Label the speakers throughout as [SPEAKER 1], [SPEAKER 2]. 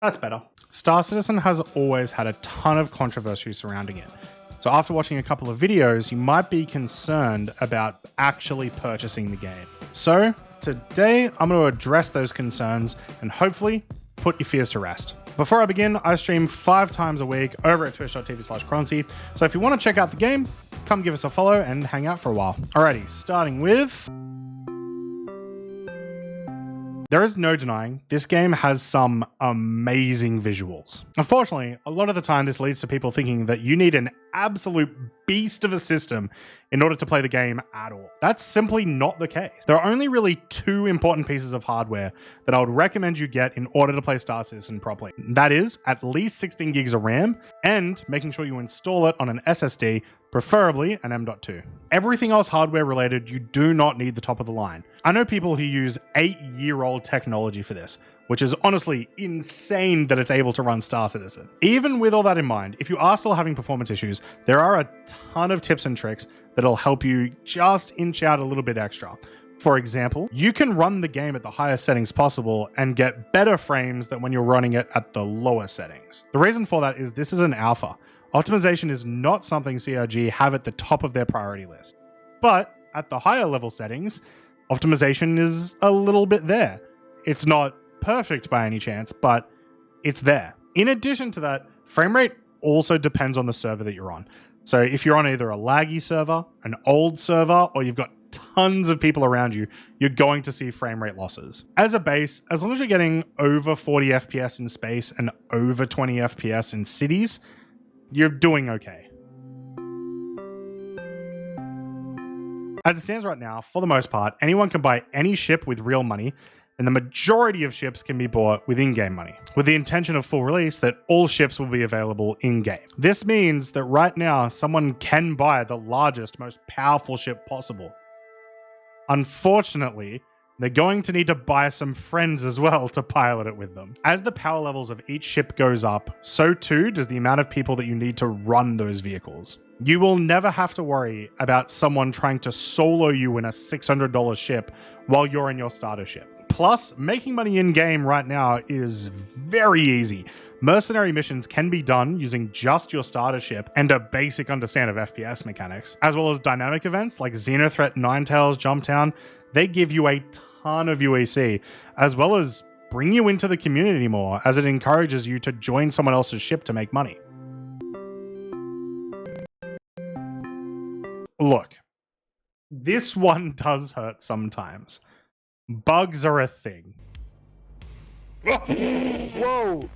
[SPEAKER 1] That's better. Star Citizen has always had a ton of controversy surrounding it. So after watching a couple of videos, you might be concerned about actually purchasing the game. So today, I'm going to address those concerns and hopefully put your fears to rest. Before I begin, I stream 5 times a week over at twitch.tv/Croncy. So if you want to check out the game, come give us a follow and hang out for a while. Alrighty, starting with... There is no denying this game has some amazing visuals. Unfortunately, a lot of the time this leads to people thinking that you need an absolute beast of a system in order to play the game at all. That's simply not the case. There are only really 2 important pieces of hardware that I would recommend you get in order to play Star Citizen properly. That is at least 16 gigs of RAM and making sure you install it on an SSD, preferably an M.2. Everything else hardware related, you do not need the top of the line. I know people who use 8-year-old technology for this, which is honestly insane that it's able to run Star Citizen. Even with all that in mind, if you are still having performance issues, there are a ton of tips and tricks that'll help you just inch out a little bit extra. For example, you can run the game at the highest settings possible and get better frames than when you're running it at the lower settings. The reason for that is this is an alpha. Optimization is not something CRG have at the top of their priority list. But at the higher level settings, optimization is a little bit there. It's not perfect by any chance, but it's there. In addition to that, frame rate also depends on the server that you're on. So if you're on either a laggy server, an old server, or you've got tons of people around you, you're going to see frame rate losses. As a base, as long as you're getting over 40 FPS in space and over 20 FPS in cities, you're doing okay. As it stands right now, for the most part, anyone can buy any ship with real money, and the majority of ships can be bought with in-game money, with the intention of full release that all ships will be available in-game. This means that right now, someone can buy the largest, most powerful ship possible. Unfortunately, they're going to need to buy some friends as well to pilot it with them. As the power levels of each ship goes up, so too does the amount of people that you need to run those vehicles. You will never have to worry about someone trying to solo you in a $600 ship while you're in your starter ship. Plus, making money in-game right now is very easy. Mercenary missions can be done using just your starter ship and a basic understanding of FPS mechanics, as well as dynamic events like Xenothreat, Ninetales, Jumptown. They give you a ton of UAC, as well as bring you into the community more, as it encourages you to join someone else's ship to make money. Look, this one does hurt sometimes. Bugs are a thing.
[SPEAKER 2] Whoa!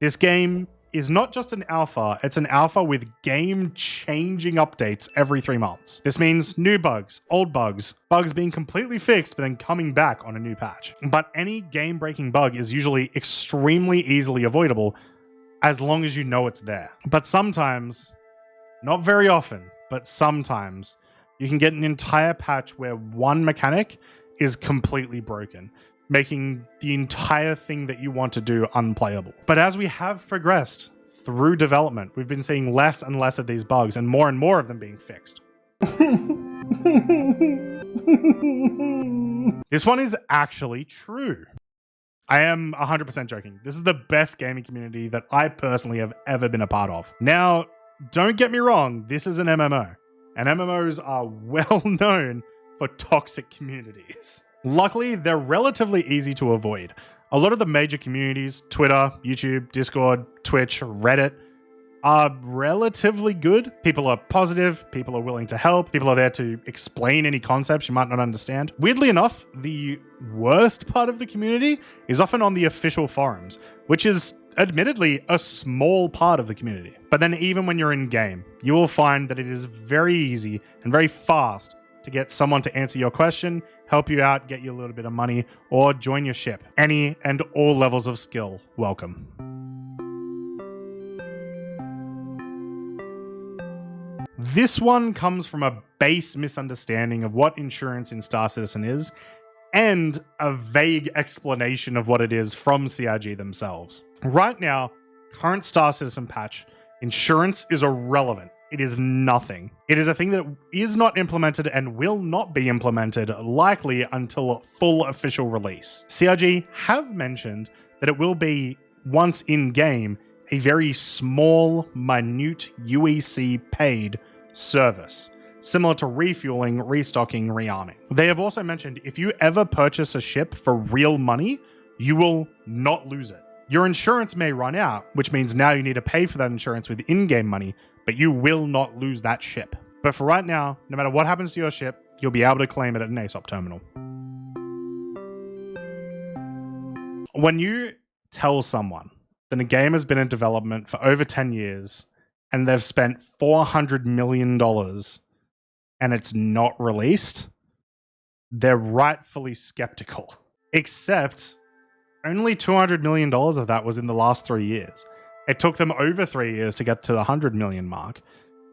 [SPEAKER 1] This game is not just an alpha, it's an alpha with game-changing updates every 3 months. This means new bugs, old bugs, bugs being completely fixed but then coming back on a new patch. But any game-breaking bug is usually extremely easily avoidable as long as you know it's there. But sometimes, not very often, but sometimes, you can get an entire patch where one mechanic is completely broken, making the entire thing that you want to do unplayable. But as we have progressed through development, we've been seeing less and less of these bugs and more of them being fixed. This one is actually true. I am 100% joking. This is the best gaming community that I personally have ever been a part of. Now, don't get me wrong, this is an MMO, and MMOs are well known for toxic communities. Luckily, they're relatively easy to avoid. A lot of the major communities, Twitter, YouTube, Discord, Twitch, Reddit, are relatively good. People are positive, people are willing to help, people are there to explain any concepts you might not understand. Weirdly enough, the worst part of the community is often on the official forums, which is admittedly a small part of the community. But then even when you're in game, you will find that it is very easy and very fast to get someone to answer your question, help you out, get you a little bit of money, or join your ship. Any and all levels of skill, welcome. This one comes from a base misunderstanding of what insurance in Star Citizen is, and a vague explanation of what it is from CRG themselves. Right now, current Star Citizen patch, insurance is irrelevant. It is nothing. It is a thing that is not implemented and will not be implemented likely until full official release. CRG have mentioned that it will be once in-game, a very small, minute UEC paid service, similar to refueling, restocking, rearming. They have also mentioned if you ever purchase a ship for real money, you will not lose it. Your insurance may run out, which means now you need to pay for that insurance with in-game money, but you will not lose that ship. But for right now, no matter what happens to your ship, you'll be able to claim it at an ASOP terminal. When you tell someone that a game has been in development for over 10 years and they've spent $400 million and it's not released, they're rightfully skeptical. Except only $200 million of that was in the last 3 years. It took them over 3 years to get to the 100 million mark.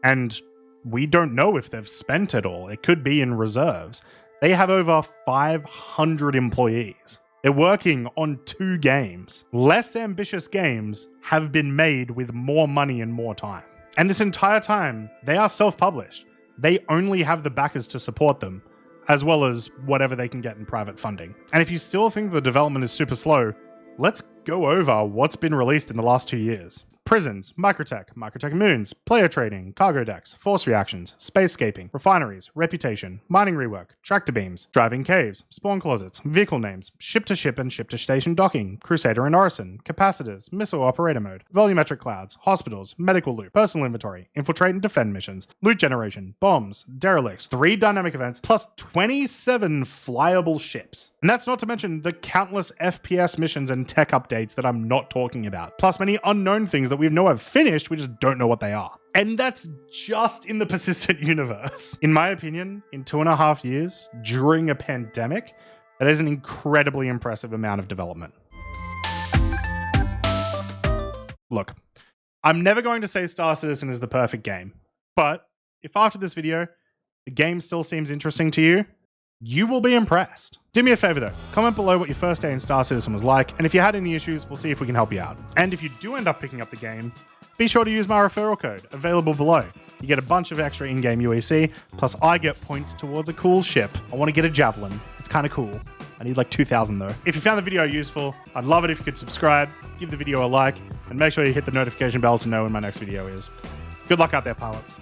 [SPEAKER 1] And we don't know if they've spent it all. It could be in reserves. They have over 500 employees. They're working on 2 games. Less ambitious games have been made with more money and more time. And this entire time, they are self-published. They only have the backers to support them, as well as whatever they can get in private funding. And if you still think the development is super slow, let's go over what's been released in the last 2 years. Prisons, Microtech Moons, player trading, cargo decks, force reactions, spacescaping, refineries, reputation, mining rework, tractor beams, driving caves, spawn closets, vehicle names, ship-to-ship and ship-to-station docking, Crusader and Orison, capacitors, missile operator mode, volumetric clouds, hospitals, medical loop, personal inventory, infiltrate and defend missions, loot generation, bombs, derelicts, 3 dynamic events, plus 27 flyable ships. And that's not to mention the countless FPS missions and tech updates that I'm not talking about, plus many unknown things that we know have finished, we just don't know what they are. And that's just in the persistent universe. In my opinion, in 2.5 years, during a pandemic, that is an incredibly impressive amount of development. Look, I'm never going to say Star Citizen is the perfect game, but if after this video, the game still seems interesting to you, you will be impressed. Do me a favor though, comment below what your first day in Star Citizen was like, and if you had any issues, we'll see if we can help you out. And if you do end up picking up the game, be sure to use my referral code, available below. You get a bunch of extra in-game UEC, plus I get points towards a cool ship. I want to get a Javelin. It's kind of cool. I need like 2,000 though. If you found the video useful, I'd love it if you could subscribe, give the video a like, and make sure you hit the notification bell to know when my next video is. Good luck out there, pilots.